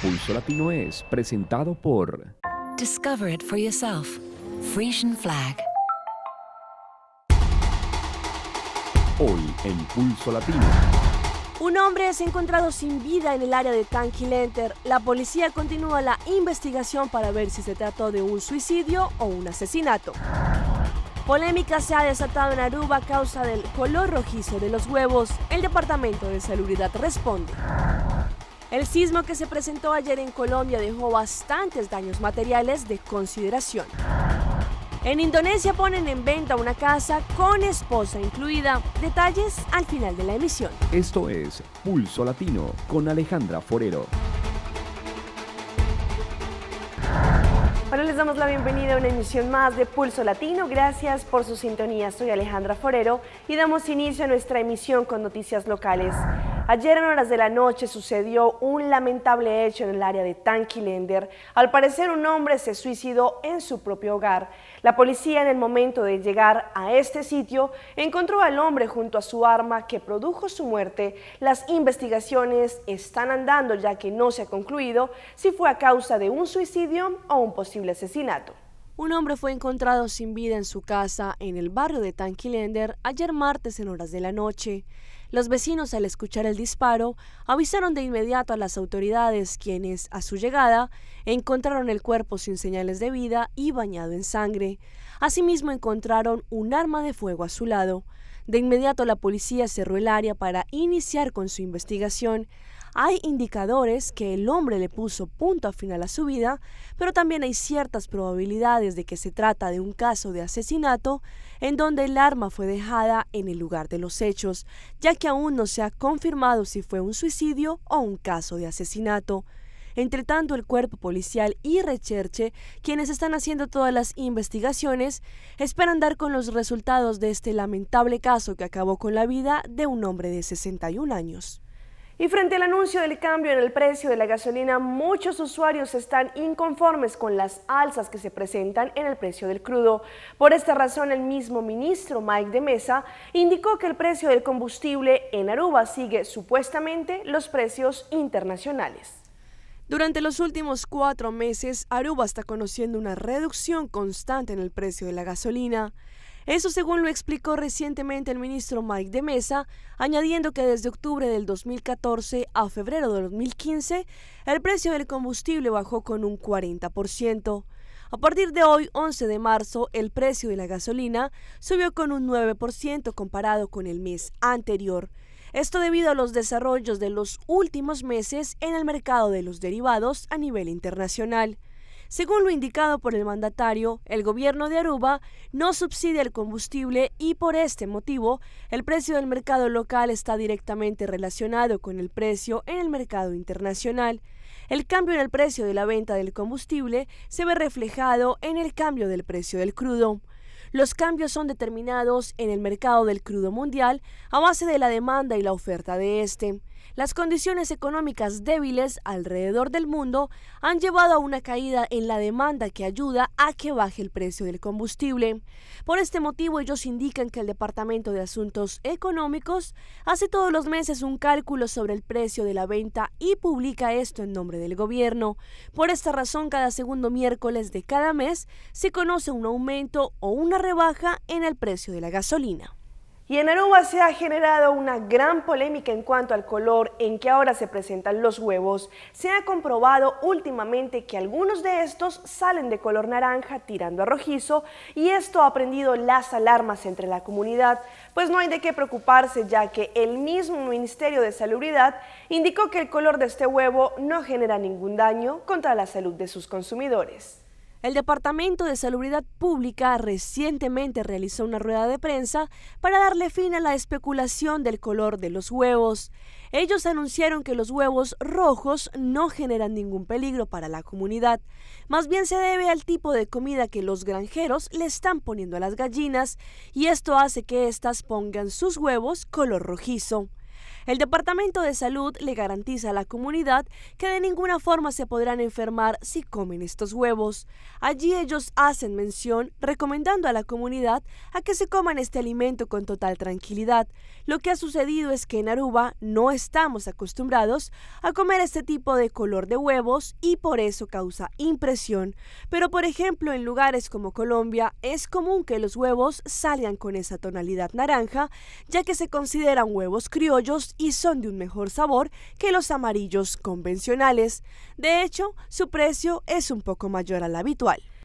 Pulso Latino es presentado por Discover it for yourself. Frisian Flag. Hoy en Pulso Latino. Un hombre es encontrado sin vida en el área de Tanquilenter. La policía continúa la investigación para ver si se trató de un suicidio o un asesinato. Polémica se ha desatado en Aruba a causa del color rojizo de los huevos. El Departamento de Salubridad responde. El sismo que se presentó ayer en Colombia dejó bastantes daños materiales de consideración. En Indonesia ponen en venta una casa con esposa incluida. Detalles al final de la emisión. Esto es Pulso Latino con Alejandra Forero. Bueno, les damos la bienvenida a una emisión más de Pulso Latino. Gracias por su sintonía. Soy Alejandra Forero y damos inicio a nuestra emisión con noticias locales. Ayer en horas de la noche sucedió un lamentable hecho en el área de Tanquilender. Al parecer un hombre se suicidó en su propio hogar. La policía en el momento de llegar a este sitio encontró al hombre junto a su arma que produjo su muerte. Las investigaciones están andando ya que no se ha concluido si fue a causa de un suicidio o un posible asesinato. Un hombre fue encontrado sin vida en su casa en el barrio de Tanquilender ayer martes en horas de la noche. Los vecinos, al escuchar el disparo, avisaron de inmediato a las autoridades, quienes, a su llegada, encontraron el cuerpo sin señales de vida y bañado en sangre. Asimismo, encontraron un arma de fuego a su lado. De inmediato, la policía cerró el área para iniciar con su investigación. Hay indicadores que el hombre le puso punto final a su vida, pero también hay ciertas probabilidades de que se trata de un caso de asesinato en donde el arma fue dejada en el lugar de los hechos, ya que aún no se ha confirmado si fue un suicidio o un caso de asesinato. Entre tanto, el cuerpo policial y Recherche, quienes están haciendo todas las investigaciones, esperan dar con los resultados de este lamentable caso que acabó con la vida de un hombre de 61 años. Y frente al anuncio del cambio en el precio de la gasolina, muchos usuarios están inconformes con las alzas que se presentan en el precio del crudo. Por esta razón, el mismo ministro Mike de Mesa indicó que el precio del combustible en Aruba sigue supuestamente los precios internacionales. Durante los últimos 4 meses, Aruba está conociendo una reducción constante en el precio de la gasolina. Eso según lo explicó recientemente el ministro Mike de Mesa, añadiendo que desde octubre del 2014 a febrero del 2015, el precio del combustible bajó con un 40%. A partir de hoy, 11 de marzo, el precio de la gasolina subió con un 9% comparado con el mes anterior. Esto debido a los desarrollos de los últimos meses en el mercado de los derivados a nivel internacional. Según lo indicado por el mandatario, el gobierno de Aruba no subsidia el combustible y por este motivo el precio del mercado local está directamente relacionado con el precio en el mercado internacional. El cambio en el precio de la venta del combustible se ve reflejado en el cambio del precio del crudo. Los cambios son determinados en el mercado del crudo mundial a base de la demanda y la oferta de este. Las condiciones económicas débiles alrededor del mundo han llevado a una caída en la demanda que ayuda a que baje el precio del combustible. Por este motivo, ellos indican que el Departamento de Asuntos Económicos hace todos los meses un cálculo sobre el precio de la venta y publica esto en nombre del gobierno. Por esta razón, cada segundo miércoles de cada mes se conoce un aumento o una rebaja en el precio de la gasolina. Y en Aruba se ha generado una gran polémica en cuanto al color en que ahora se presentan los huevos. Se ha comprobado últimamente que algunos de estos salen de color naranja tirando a rojizo y esto ha prendido las alarmas entre la comunidad, pues no hay de qué preocuparse ya que el mismo Ministerio de Salubridad indicó que el color de este huevo no genera ningún daño contra la salud de sus consumidores. El Departamento de Salubridad Pública recientemente realizó una rueda de prensa para darle fin a la especulación del color de los huevos. Ellos anunciaron que los huevos rojos no generan ningún peligro para la comunidad. Más bien se debe al tipo de comida que los granjeros le están poniendo a las gallinas y esto hace que éstas pongan sus huevos color rojizo. El Departamento de Salud le garantiza a la comunidad que de ninguna forma se podrán enfermar si comen estos huevos. Allí ellos hacen mención recomendando a la comunidad a que se coman este alimento con total tranquilidad. Lo que ha sucedido es que en Aruba no estamos acostumbrados a comer este tipo de color de huevos y por eso causa impresión. Pero por ejemplo en lugares como Colombia es común que los huevos salgan con esa tonalidad naranja, ya que se consideran huevos criollos y son de un mejor sabor que los amarillos convencionales. De hecho, su precio es un poco mayor al habitual.